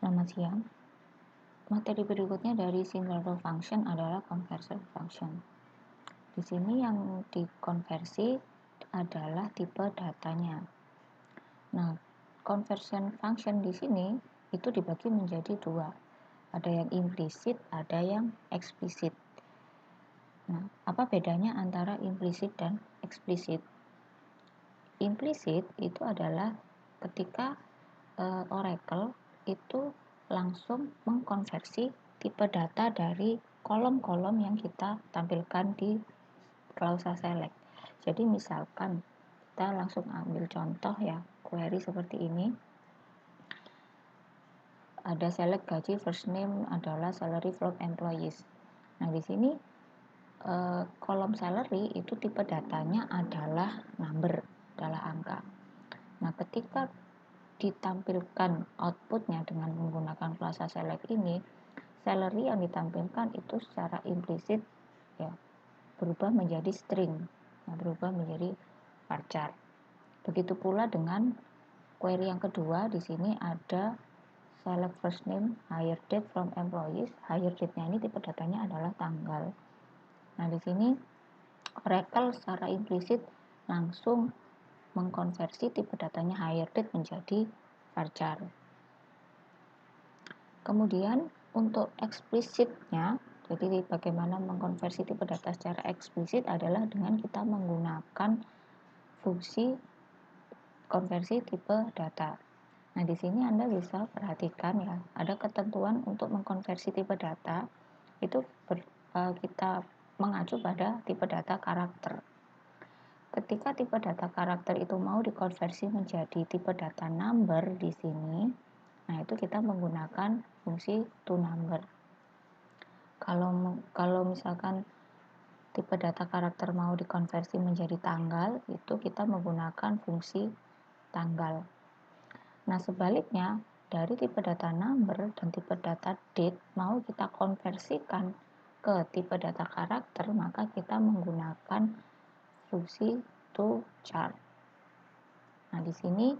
Selamat siang. Materi berikutnya dari single row function adalah conversion function. Di sini yang dikonversi adalah tipe datanya. Nah, conversion function di sini itu dibagi menjadi dua. Ada yang implisit, ada yang eksplisit. Nah, apa bedanya antara implisit dan eksplisit? Implisit itu adalah ketika Oracle itu langsung mengkonversi tipe data dari kolom-kolom yang kita tampilkan di klausa select. Jadi misalkan kita langsung ambil contoh ya, query seperti ini. Ada select gaji first name adalah salary from employees. Nah, di sini kolom salary itu tipe datanya adalah number, adalah angka. Nah, ketika ditampilkan outputnya dengan menggunakan klausa select ini, salary yang ditampilkan itu secara implisit ya berubah menjadi string, berubah menjadi varchar. Begitu pula dengan query yang kedua, di sini ada select first name hire date from employees. Hire date-nya ini tipe datanya adalah tanggal. Nah, di sini Oracle secara implisit langsung mengkonversi tipe datanya hire date menjadi varchar. Kemudian untuk eksplisitnya, jadi bagaimana mengkonversi tipe data secara eksplisit adalah dengan kita menggunakan fungsi konversi tipe data. Nah, di sini Anda bisa perhatikan ya, ada ketentuan untuk mengkonversi tipe data itu kita mengacu pada tipe data karakter. Ketika tipe data karakter itu mau dikonversi menjadi tipe data number di sini, nah itu kita menggunakan fungsi toNumber. Kalau misalkan tipe data karakter mau dikonversi menjadi tanggal, itu kita menggunakan fungsi tanggal. Nah, sebaliknya dari tipe data number dan tipe data date mau kita konversikan ke tipe data karakter, maka kita menggunakan fungsi toChar. Nah, di sini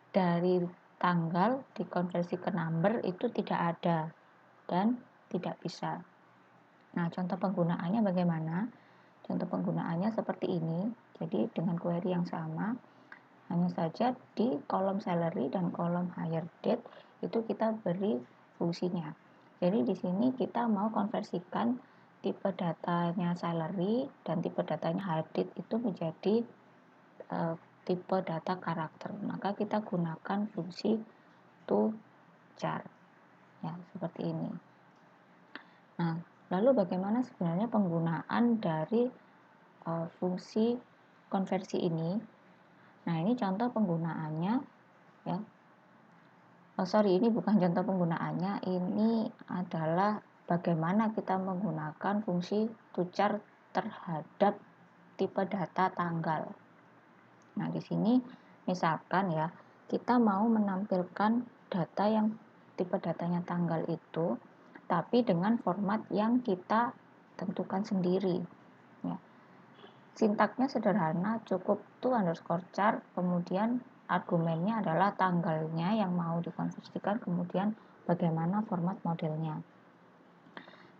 dari tanggal dikonversi ke number itu tidak ada dan tidak bisa. Nah, contoh penggunaannya bagaimana? Contoh penggunaannya seperti ini. Jadi dengan query yang sama, hanya saja di kolom salary dan kolom hire date itu kita beri fungsinya. Jadi di sini kita mau konversikan tipe datanya salary dan tipe datanya hire date itu menjadi tipe data karakter. Maka kita gunakan fungsi toChar. Ya, seperti ini. Nah, lalu bagaimana sebenarnya penggunaan dari fungsi konversi ini? Nah, ini contoh penggunaannya ya. Ini bukan contoh penggunaannya, ini adalah bagaimana kita menggunakan fungsi toChar terhadap tipe data tanggal. Nah, di sini misalkan ya, kita mau menampilkan data yang tipe datanya tanggal itu, tapi dengan format yang kita tentukan sendiri. Ya. Sintaknya sederhana, cukup to_char, kemudian argumennya adalah tanggalnya yang mau dikonversikan, kemudian bagaimana format modelnya.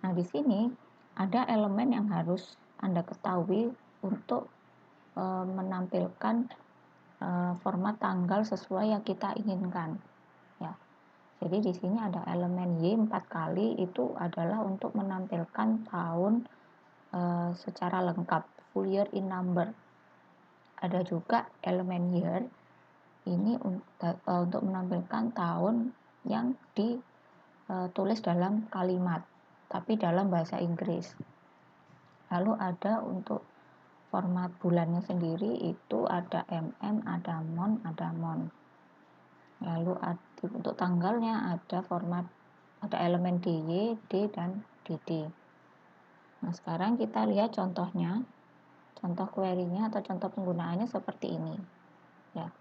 Nah, di sini ada elemen yang harus Anda ketahui untuk menampilkan format tanggal sesuai yang kita inginkan. Ya. Jadi di sini ada elemen Y 4 kali, itu adalah untuk menampilkan tahun secara lengkap, full year in number. Ada juga elemen year, ini untuk menampilkan tahun yang ditulis dalam kalimat, tapi dalam bahasa Inggris. Lalu ada untuk format bulannya sendiri, itu ada ada mon. Lalu untuk tanggalnya ada elemen DY, D, dan DD. Nah, sekarang kita lihat contohnya, contoh query-nya atau contoh penggunaannya seperti ini. Ya.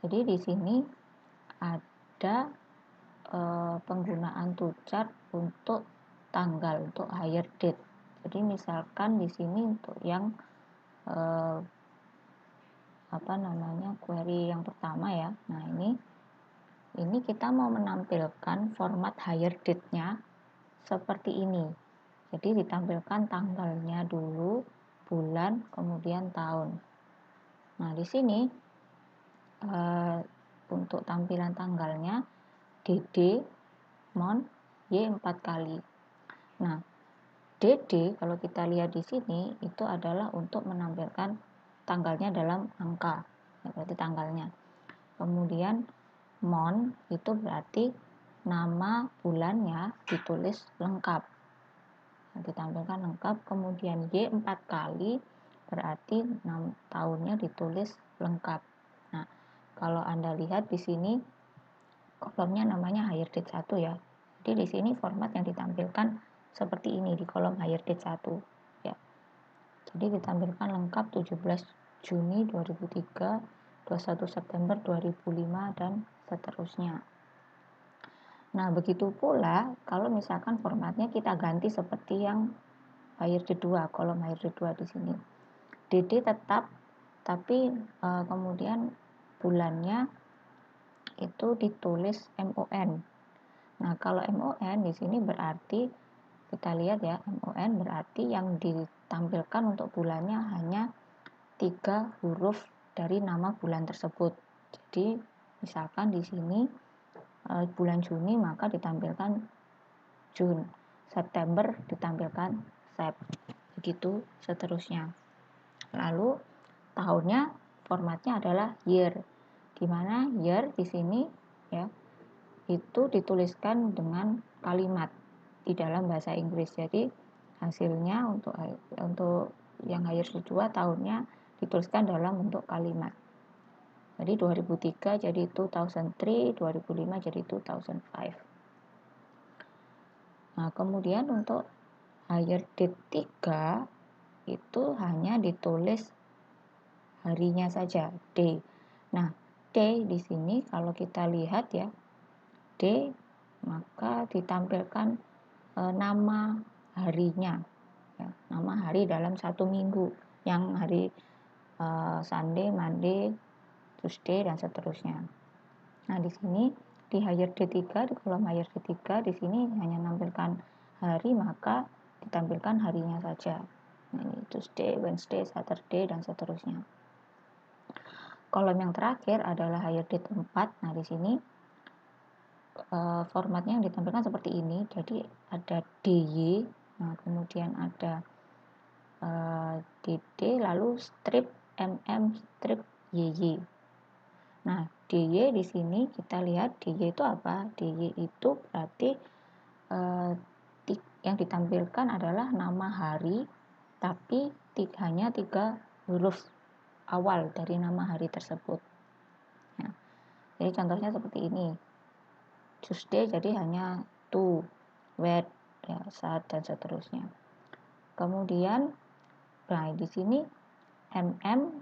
Jadi di sini ada penggunaan toChar untuk tanggal, untuk hire date. Jadi misalkan di sini untuk yang query yang pertama ya. Nah, ini ini kita mau menampilkan format hire date-nya seperti ini. Jadi ditampilkan tanggalnya dulu, bulan, kemudian tahun. Nah, di sini untuk tampilan tanggalnya DD, Mon, Y 4 kali. Nah, DD kalau kita lihat di sini itu adalah untuk menampilkan tanggalnya dalam angka, ya, berarti tanggalnya. Kemudian Mon itu berarti nama bulannya ditulis lengkap, ditampilkan lengkap. Kemudian Y 4 kali berarti tahunnya ditulis lengkap. Nah, kalau Anda lihat di sini kolomnya namanya hire date 1 ya. Jadi di sini format yang ditampilkan seperti ini di kolom hire date 1 ya. Jadi ditampilkan lengkap 17 Juni 2003, 21 September 2005 dan seterusnya. Nah, begitu pula kalau misalkan formatnya kita ganti seperti yang hire date 2, kolom hire date 2 di sini. DD tetap, tapi kemudian bulannya itu ditulis MON. Nah, kalau MON di sini berarti kita lihat ya, MON berarti yang ditampilkan untuk bulannya hanya 3 huruf dari nama bulan tersebut. Jadi, misalkan di sini bulan Juni maka ditampilkan Jun, September ditampilkan Sep, begitu seterusnya. Lalu tahunnya formatnya adalah year, di mana year di sini ya itu dituliskan dengan kalimat di dalam bahasa Inggris. Jadi hasilnya untuk yang hire date 2 tahunnya dituliskan dalam bentuk kalimat. Jadi 2003 jadi 2003, 2005 jadi 2005. Nah, kemudian untuk hire date 3 itu hanya ditulis harinya saja, day. Nah, day di sini kalau kita lihat ya, day maka ditampilkan nama harinya ya, nama hari dalam satu minggu yang hari Sunday, Monday, Tuesday dan seterusnya. Nah, di sini di hire date 3 di kolom hire date 3 di sini hanya menampilkan hari maka ditampilkan harinya saja. Nah, ini Tuesday, Wednesday, Saturday dan seterusnya. Kolom yang terakhir adalah hire date 4. Nah, di sini formatnya yang ditampilkan seperti ini. Jadi ada DY, nah kemudian ada DD, lalu strip MM, strip YY. Nah, DY di sini kita lihat DY itu apa? DY itu berarti yang ditampilkan adalah nama hari, tapi hanya 3 huruf awal dari nama hari tersebut. Nah, jadi contohnya seperti ini. Tuesday jadi hanya to, wet, ya, saat dan seterusnya. Kemudian, nah di sini MM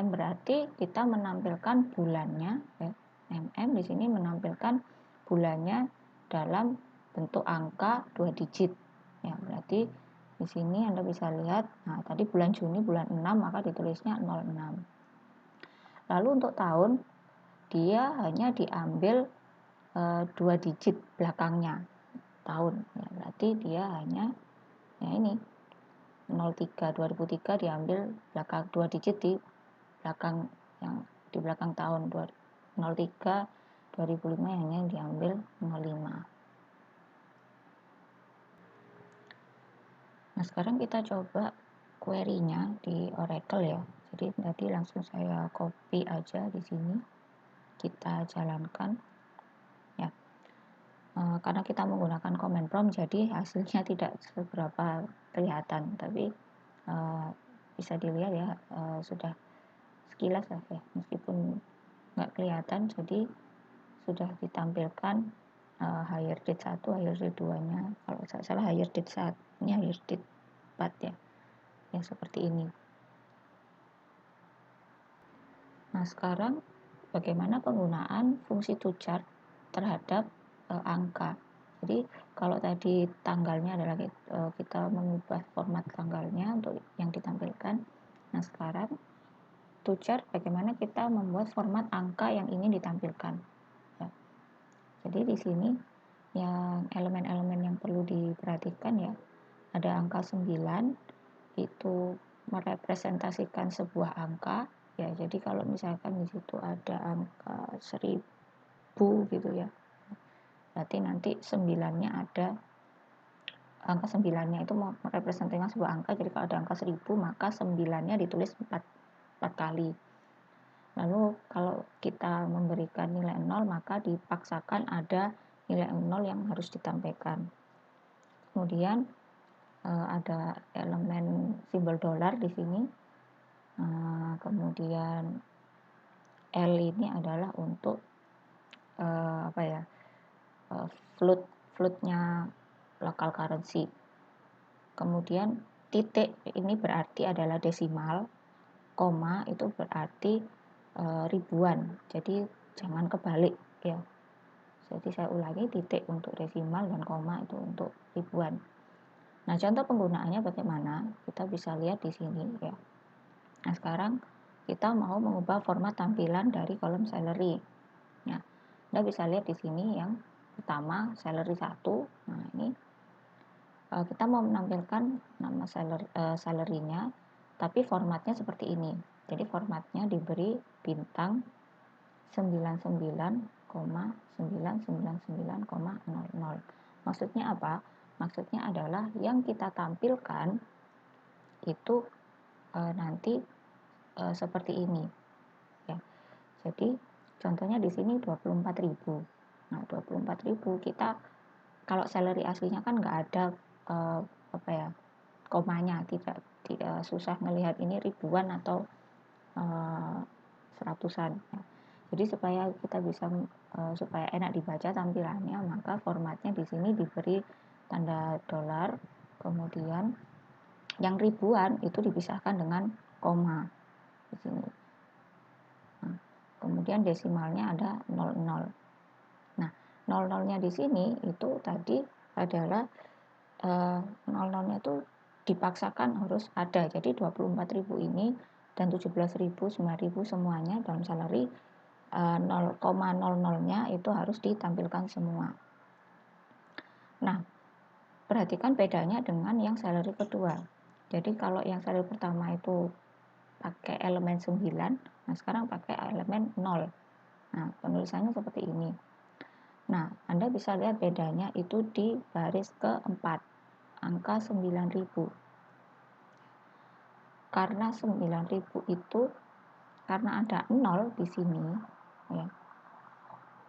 berarti kita menampilkan bulannya, ya. MM di sini menampilkan bulannya dalam bentuk angka 2 digit. Ya, berarti di sini Anda bisa lihat, nah tadi bulan Juni bulan 6 maka ditulisnya 06. Lalu untuk tahun dia hanya diambil 2 digit belakangnya tahun. Ya, berarti dia hanya ya ini 03 2003 diambil belakang 2 digit di belakang yang di belakang tahun 03 2005 hanya diambil 05. Nah, sekarang kita coba query-nya di Oracle ya. Jadi tadi langsung saya copy aja di sini. Kita jalankan. Ya. Karena kita menggunakan command prompt jadi hasilnya tidak seberapa kelihatan, tapi bisa dilihat ya sudah sekilas lah ya, meskipun nggak kelihatan. Jadi sudah ditampilkan hire date 1, hire date 2 nya, kalau saya salah hire date 1 ini hire date 4 ya, yang seperti ini. Nah, sekarang bagaimana penggunaan fungsi to chart terhadap angka. Jadi kalau tadi tanggalnya adalah kita mengubah format tanggalnya untuk yang ditampilkan. Nah, sekarang to chart bagaimana kita membuat format angka yang ingin ditampilkan. Ya. Jadi di sini yang elemen-elemen yang perlu diperhatikan ya, ada angka 9 itu merepresentasikan sebuah angka ya. Jadi kalau misalkan di situ ada angka 1000 gitu ya, berarti nanti 9-nya ada, angka 9-nya itu merepresentasikan sebuah angka. Jadi kalau ada angka 1000 maka 9-nya ditulis 4 kali. Lalu kalau kita memberikan nilai 0 maka dipaksakan ada nilai 0 yang harus ditampilkan. Kemudian ada elemen simbol dolar di sini. Kemudian L ini adalah untuk floatnya local currency. Kemudian titik ini berarti adalah desimal, koma itu berarti ribuan. Jadi jangan kebalik ya. Jadi saya ulangi, titik untuk desimal dan koma itu untuk ribuan. Nah, contoh penggunaannya bagaimana? Kita bisa lihat di sini ya. Nah, sekarang kita mau mengubah format tampilan dari kolom salary. Ya, Anda bisa lihat di sini yang pertama salary 1. Nah, ini kita mau menampilkan nama salary-nya, tapi formatnya seperti ini. Jadi formatnya diberi bintang 99,999,00. Maksudnya apa? Maksudnya adalah yang kita tampilkan itu nanti seperti ini ya. Jadi contohnya di sini 24.000. Nah, 24.000 kita kalau salary aslinya kan nggak ada komanya, tidak susah melihat ini ribuan atau seratusan ya. Jadi supaya kita bisa supaya enak dibaca tampilannya, maka formatnya di sini diberi tanda dolar, kemudian yang ribuan itu dipisahkan dengan koma di sini. Nah, kemudian desimalnya ada 00. Nah, 00-nya di sini itu tadi adalah 00-nya itu dipaksakan harus ada. Jadi 24.000 ini dan 17.000, 9.000 semuanya dalam salary 0,00-nya itu harus ditampilkan semua. Nah, perhatikan bedanya dengan yang salary kedua. Jadi kalau yang salary pertama itu pakai elemen 9, nah sekarang pakai elemen 0. Nah, penulisannya seperti ini. Nah, Anda bisa lihat bedanya itu di baris keempat, angka 9.000. Karena 9.000 itu karena ada 0 di sini ya.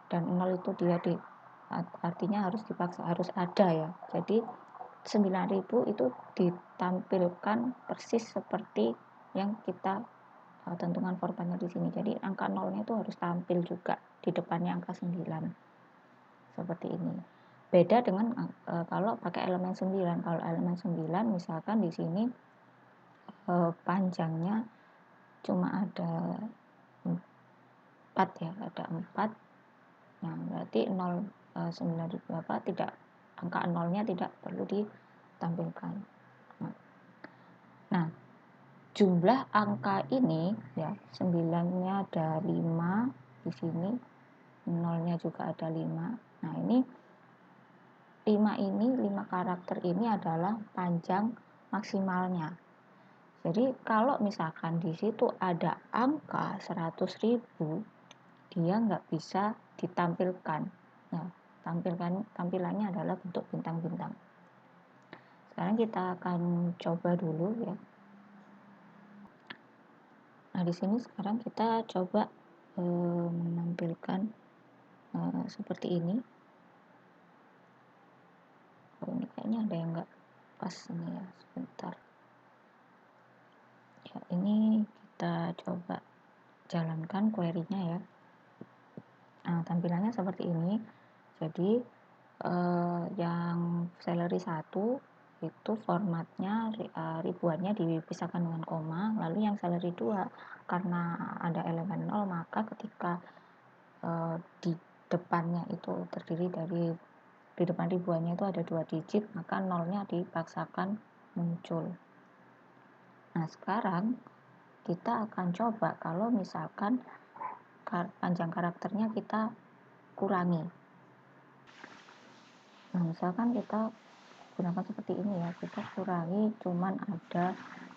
Dan 0 itu dia artinya harus dipaksa, harus ada ya. Jadi 9.000 itu ditampilkan persis seperti yang kita tentukan formatnya di sini. Jadi angka 0-nya itu harus tampil juga di depannya angka 9. Seperti ini. Beda dengan kalau pakai elemen 9. Kalau elemen 9 misalkan di sini panjangnya cuma ada 4 ya, ada 4. Nah, berarti 9.000 tidak, angka 0-nya tidak perlu ditampilkan. Nah, jumlah angka ini ya, 9-nya ada 5 di sini, 0-nya juga ada 5. Nah, ini 5 karakter ini adalah panjang maksimalnya. Jadi kalau misalkan di situ ada angka 100.000, dia nggak bisa ditampilkan. Nah, tampilannya adalah bentuk bintang-bintang. Sekarang kita akan coba dulu ya. Nah, di sini sekarang kita coba menampilkan seperti ini. Ini kayaknya ada yang nggak pas ini ya, sebentar. Ya, ini kita coba jalankan query-nya ya. Nah, tampilannya seperti ini. Jadi yang salary 1 itu formatnya ribuannya dipisahkan dengan koma. Lalu yang salary 2 karena ada elemen 0 maka ketika di depannya itu terdiri dari, di depan ribuannya itu ada 2 digit, maka 0-nya dipaksakan muncul. Nah, sekarang kita akan coba kalau misalkan panjang karakternya kita kurangi. Nah, misalkan kita gunakan seperti ini ya, kita kurangi cuman ada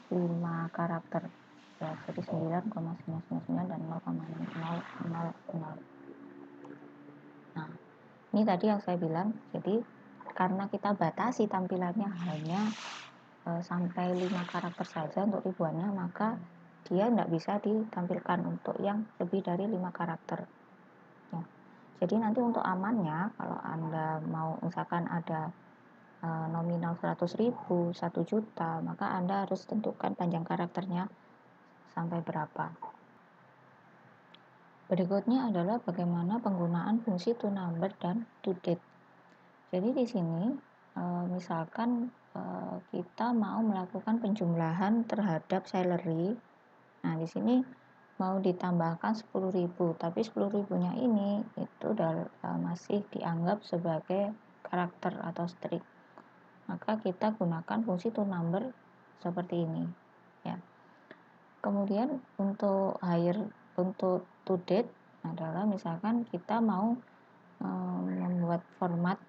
5 karakter ya, jadi 9,999 dan 0,000. Nah, ini tadi yang saya bilang, jadi karena kita batasi tampilannya hanya sampai 5 karakter saja untuk ribuannya, maka dia tidak bisa ditampilkan untuk yang lebih dari 5 karakter ya. Jadi nanti untuk amannya, kalau Anda mau misalkan ada nominal 100.000, 1 juta, maka Anda harus tentukan panjang karakternya sampai berapa. Berikutnya adalah bagaimana penggunaan fungsi toNumber dan toDate. Jadi di sini misalkan kita mau melakukan penjumlahan terhadap salary. Nah, di sini mau ditambahkan 10.000, tapi 10.000-nya ini itu masih dianggap sebagai karakter atau string. Maka kita gunakan fungsi toNumber seperti ini ya. Kemudian untuk toDate adalah misalkan kita mau membuat format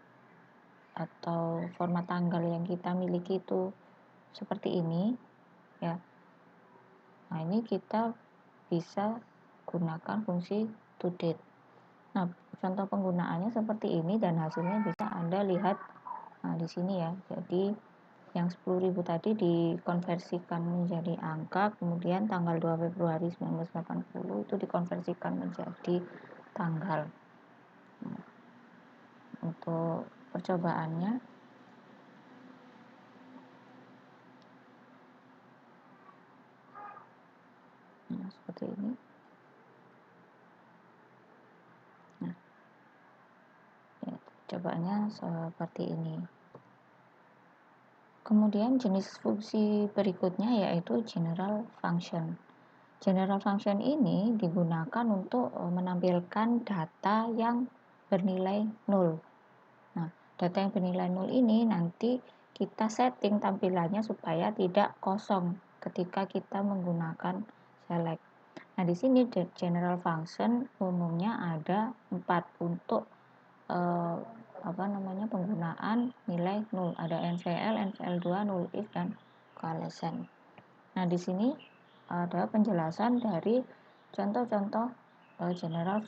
atau format tanggal yang kita miliki itu seperti ini ya. Nah, ini kita bisa gunakan fungsi toDate. Nah, contoh penggunaannya seperti ini dan hasilnya bisa Anda lihat di sini ya. Jadi yang 10.000 tadi dikonversikan menjadi angka, kemudian tanggal 2 Februari 1980 itu dikonversikan menjadi tanggal. Nah, untuk percobaannya seperti ini. Nah, ya, cobaannya seperti ini. Kemudian jenis fungsi berikutnya yaitu general function. General function ini digunakan untuk menampilkan data yang bernilai 0. Nah, data yang bernilai 0 ini nanti kita setting tampilannya supaya tidak kosong ketika kita menggunakan select. Nah, di sini general function umumnya ada 4 untuk penggunaan nilai 0. Ada NVL, NVL2, nullIf, dan coalescent. Nah, di sini ada penjelasan dari contoh-contoh general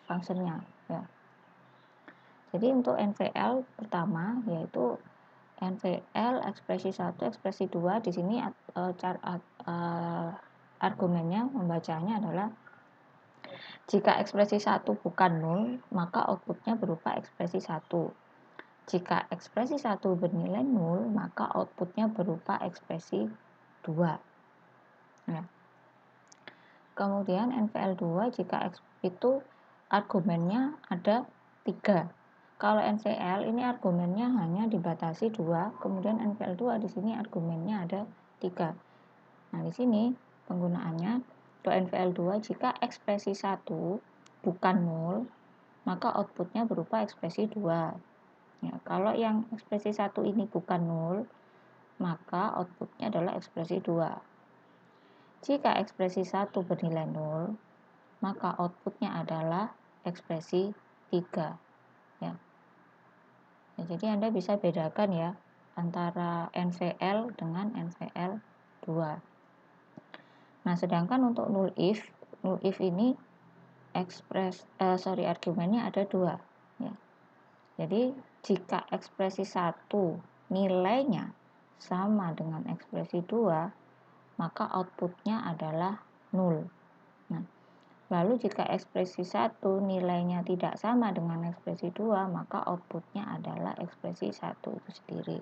function-nya ya. Jadi untuk NVL pertama yaitu NVL ekspresi 1, ekspresi 2, di sini argumennya membacanya adalah jika ekspresi 1 bukan 0, maka outputnya berupa ekspresi 1. Jika ekspresi 1 bernilai 0, maka outputnya berupa ekspresi 2. Ya. Kemudian NVL2 jika itu argumennya ada 3. Kalau NVL ini argumennya hanya dibatasi 2, kemudian NVL2 di sini argumennya ada 3. Nah, di sini penggunaannya untuk NVL2 jika ekspresi 1 bukan 0, maka outputnya berupa ekspresi 2. Ya, kalau yang ekspresi 1 ini bukan 0, maka outputnya adalah ekspresi 2. Jika ekspresi 1 bernilai 0, maka outputnya adalah ekspresi 3. Ya. Ya, jadi Anda bisa bedakan ya antara NVL dengan NVL2. Nah, sedangkan untuk nullIf ini argumennya ada 2 ya. Jadi jika ekspresi 1 nilainya sama dengan ekspresi 2, maka outputnya adalah 0. Nah, lalu jika ekspresi 1 nilainya tidak sama dengan ekspresi 2, maka outputnya adalah ekspresi 1 itu sendiri.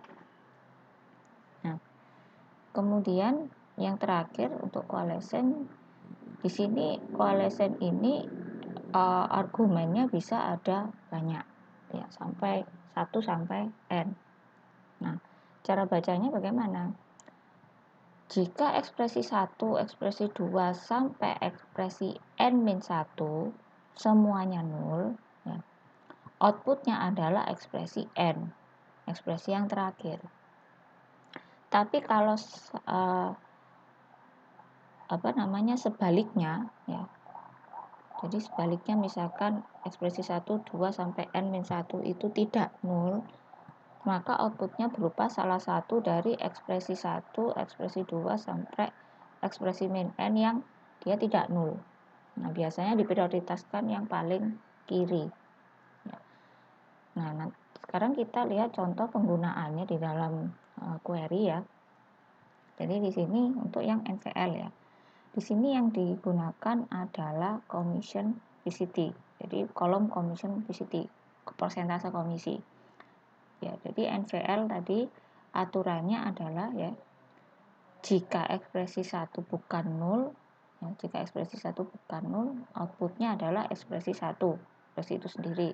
Nah, kemudian yang terakhir untuk coalescent, di sini coalescent ini argumennya bisa ada banyak ya, sampai 1 sampai n. Nah, cara bacanya bagaimana? Jika ekspresi 1, ekspresi 2 sampai ekspresi n-1 semuanya 0 ya, outputnya adalah ekspresi n, ekspresi yang terakhir. Tapi kalau sebaliknya ya, jadi sebaliknya misalkan ekspresi 1, 2 sampai n-1 itu tidak 0, maka outputnya berupa salah satu dari ekspresi 1, ekspresi 2, sampai ekspresi min n yang dia tidak nol. Nah, biasanya diprioritaskan yang paling kiri. Nah, sekarang kita lihat contoh penggunaannya di dalam query ya. Jadi di sini untuk yang NVL ya. Di sini yang digunakan adalah commission VCT. Jadi kolom commission VCT, persentase komisi. Ya, jadi NVL tadi aturannya adalah ya, jika ekspresi 1 bukan 0, ya, jika ekspresi 1 bukan 0, outputnya adalah ekspresi 1, ekspresi itu sendiri.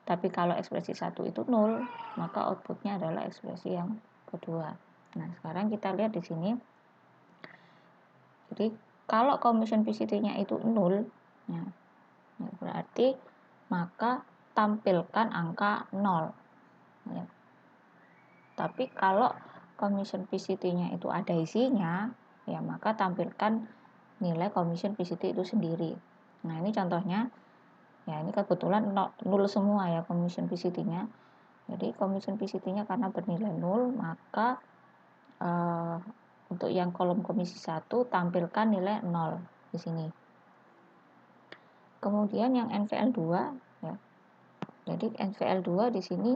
Tapi kalau ekspresi 1 itu 0, maka outputnya adalah ekspresi yang kedua. Nah, sekarang kita lihat di sini. Jadi, kalau commission VCT-nya itu 0, ya, berarti maka tampilkan angka 0. Ya. Tapi kalau commission VCT-nya itu ada isinya, ya maka tampilkan nilai commission VCT itu sendiri. Nah, ini contohnya. Ya, ini kebetulan 0 semua ya commission VCT-nya. Jadi commission VCT-nya karena bernilai 0, maka untuk yang kolom komisi 1 tampilkan nilai 0 di sini. Kemudian yang NVL2 ya. Jadi NVL2 di sini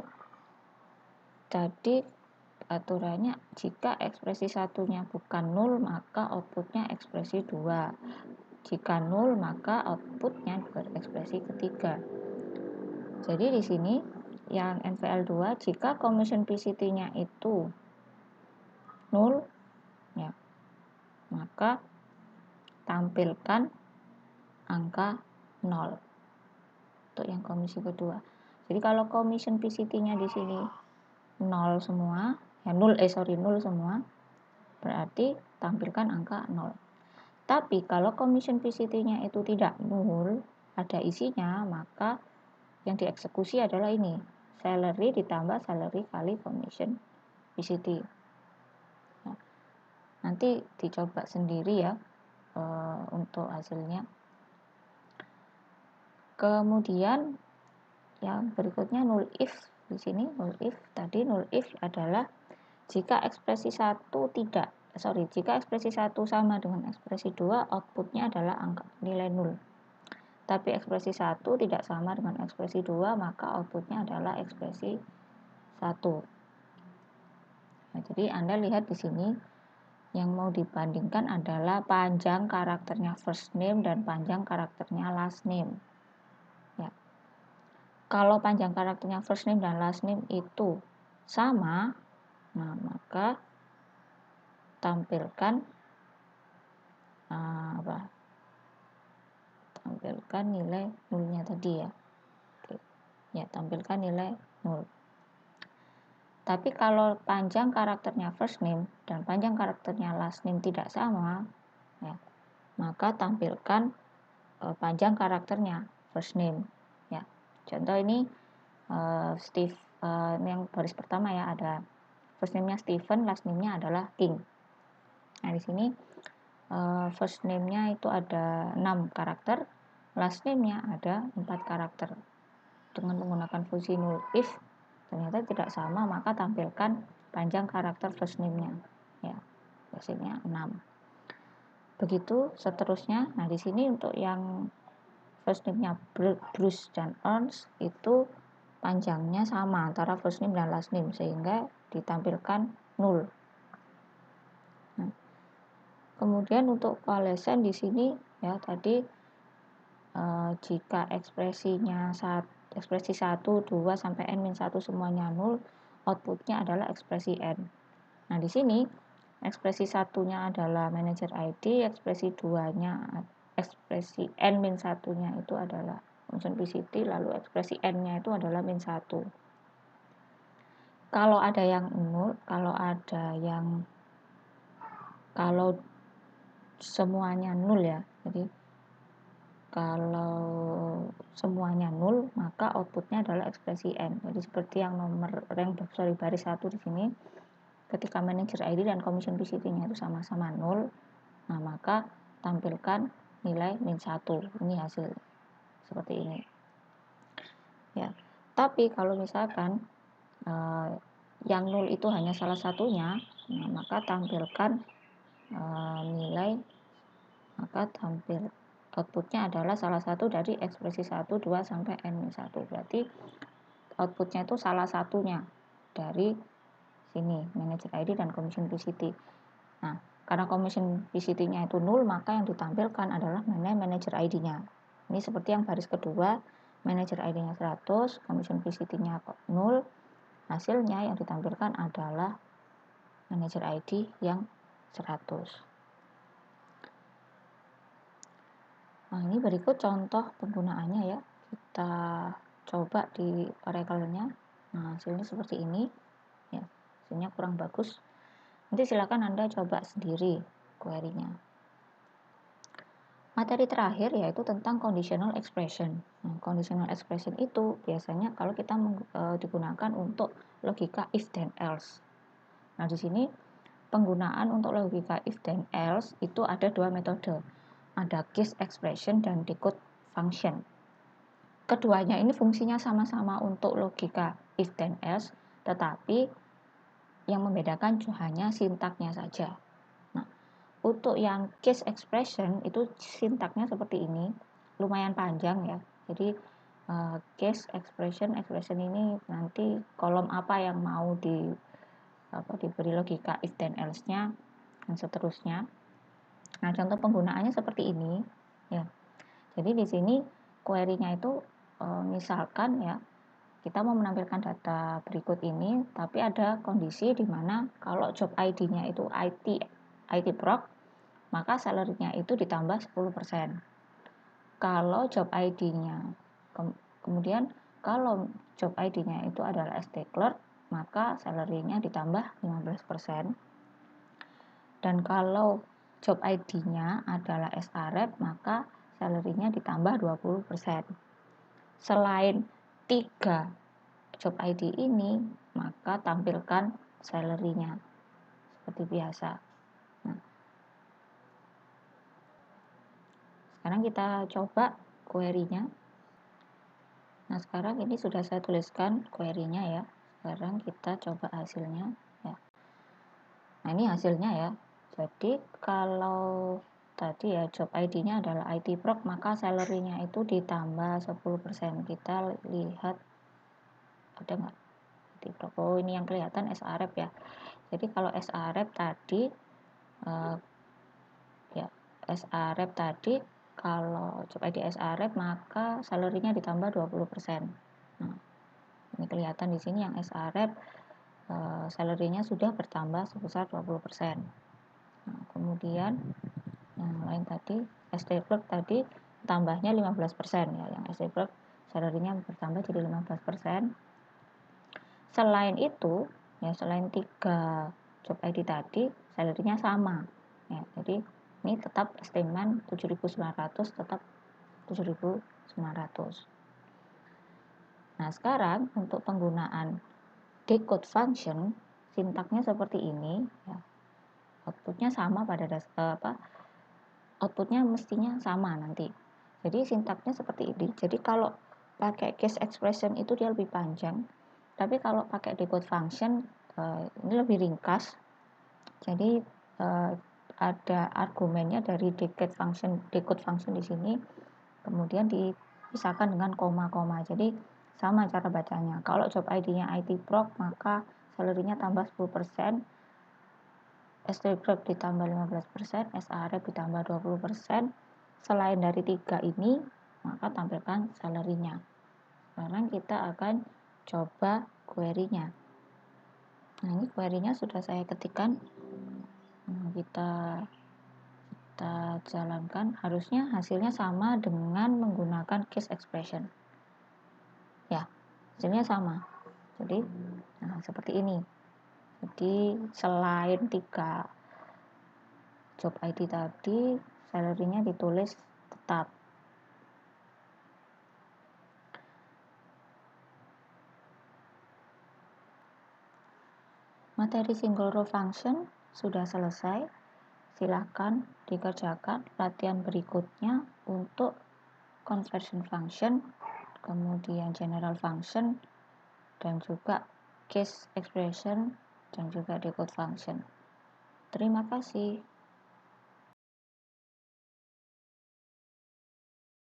tadi aturannya jika ekspresi satunya bukan 0, maka outputnya ekspresi 2. Jika 0, maka outputnya berekspresi ketiga. Jadi di sini yang NVL2 jika commission VCT-nya itu 0, ya, maka tampilkan angka 0 untuk yang komisi kedua. Jadi kalau commission VCT-nya di sini 0 semua, ya 0 semua, berarti tampilkan angka 0. Tapi kalau commission VCT-nya itu tidak 0, ada isinya, maka yang dieksekusi adalah ini, salary ditambah salary kali commission VCT. Nah, nanti dicoba sendiri ya untuk hasilnya. Kemudian yang berikutnya null if. Di sini null if tadi, null if adalah jika ekspresi 1 jika ekspresi 1 sama dengan ekspresi 2, outputnya adalah angka nilai 0. Tapi ekspresi 1 tidak sama dengan ekspresi 2, maka outputnya adalah ekspresi 1. Nah, jadi Anda lihat di sini yang mau dibandingkan adalah panjang karakternya first name dan panjang karakternya last name. Ya. Kalau panjang karakternya first name dan last name itu sama, nah maka tampilkan tampilkan nilai nolnya tadi ya. Oke. Ya, tampilkan nilai 0. Tapi kalau panjang karakternya first name dan panjang karakternya last name tidak sama, ya, maka tampilkan panjang karakternya first name. Ya, contoh ini Steve, yang baris pertama ya, ada first name-nya Stephen, last name-nya adalah King. Nah, di sini first name-nya itu ada 6 karakter, last name-nya ada 4 karakter. Dengan menggunakan fungsi null if ternyata tidak sama, maka tampilkan panjang karakter first name-nya. Ya, hasilnya 6. Begitu seterusnya. Nah, di sini untuk yang first name-nya Bruce dan Ernst itu panjangnya sama antara first name dan last name, sehingga ditampilkan 0. Nah, kemudian untuk coalescence di sini ya tadi jika ekspresinya ekspresi 1, 2 sampai n-1 semuanya 0, outputnya adalah ekspresi n. Nah, di sini ekspresi satunya adalah manager ID, ekspresi 2-nya ekspresi n-1-nya itu adalah function VCT, lalu ekspresi n-nya itu adalah min 1. Kalau ada yang 0, kalau semuanya 0 ya. Jadi kalau semuanya 0, maka outputnya adalah ekspresi n. Jadi seperti yang baris 1 di sini, ketika manager ID dan commission VCT-nya itu sama-sama 0, nah maka tampilkan nilai min 1. Ini hasil seperti ini. Ya. Tapi kalau misalkan yang 0 itu hanya salah satunya, nah, maka tampilkan nilai, maka outputnya adalah salah satu dari ekspresi 1, 2, sampai N-1. Berarti outputnya itu salah satunya dari sini, manager ID dan commission PCT. Nah, karena commission PCT-nya itu 0, maka yang ditampilkan adalah manager ID-nya. Ini seperti yang baris kedua, manager ID-nya 100, commission PCT-nya 0, hasilnya yang ditampilkan adalah manager ID yang 100. Nah, ini berikut contoh penggunaannya ya. Kita coba di Oracle-nya. Nah, hasilnya seperti ini. Ya, hasilnya kurang bagus. Nanti silakan Anda coba sendiri query-nya. Materi terakhir yaitu tentang conditional expression. Nah, conditional expression itu biasanya kalau kita digunakan untuk logika if then else. Nah, di sini penggunaan untuk logika if then else itu ada dua metode. Ada case expression dan decode function. Keduanya ini fungsinya sama-sama untuk logika if then else, tetapi yang membedakan hanya sintaknya saja. Nah, untuk yang case expression itu sintaknya seperti ini, lumayan panjang ya. Jadi case expression ini nanti kolom apa yang mau diberi logika if then else-nya dan seterusnya. Nah, contoh penggunaannya seperti ini ya. Jadi di sini query-nya itu misalkan ya, kita mau menampilkan data berikut ini, tapi ada kondisi di mana kalau job ID-nya itu IT Proc, maka salary-nya itu ditambah 10%. Kalau job ID-nya kemudian kalau job ID-nya itu adalah SD Clerk, maka salary-nya ditambah 15%. Dan kalau job ID-nya adalah SREP, maka salary-nya ditambah 20%. Selain 3 job ID ini, maka tampilkan salary-nya seperti biasa. Nah, sekarang kita coba query-nya. Nah, sekarang ini sudah saya tuliskan query-nya ya. Sekarang kita coba hasilnya ya. Nah, ini hasilnya ya. Jadi kalau tadi ya job ID-nya adalah IT Proc, maka salary-nya itu ditambah 10%. Kita lihat ada nggak IT Proc. Oh, ini yang kelihatan SREP ya. Jadi kalau SREP tadi SREP tadi kalau job ID SREP maka salary-nya ditambah 20%. Nah, ini kelihatan di sini yang SREP salary-nya sudah bertambah sebesar 20%. Nah, kemudian yang lain tadi SD Clerk tadi tambahnya 15% ya, yang SD Clerk salary-nya bertambah jadi 15%. Selain itu ya, selain 3 job ID tadi salary-nya sama ya, jadi ini tetap statement 7.900 tetap 7.900. Nah, sekarang untuk penggunaan decode function sintaknya seperti ini ya. Outputnya sama pada outputnya mestinya sama nanti. Jadi sintaknya seperti ini. Jadi kalau pakai case expression itu dia lebih panjang, tapi kalau pakai decode function ini lebih ringkas. Jadi ada argumennya dari decode function di sini, kemudian dipisahkan dengan koma-koma. Jadi sama cara bacanya. Kalau job ID-nya IT Proc, maka salary-nya tambah 10%, SD Clerk ditambah 15%, SREP ditambah 20%. Selain dari 3 ini, maka tampilkan salary-nya. Sekarang kita akan coba query-nya. Nah, ini query-nya sudah saya ketikkan. Nah, kita jalankan. Harusnya hasilnya sama dengan menggunakan case expression. Ya, hasilnya sama. Jadi, nah seperti ini. Jadi selain 3 job ID tadi, salary-nya ditulis tetap. Materi single row function sudah selesai. Silahkan dikerjakan latihan berikutnya untuk conversion function, kemudian general function, dan juga case expression dan juga decode function. Terima kasih.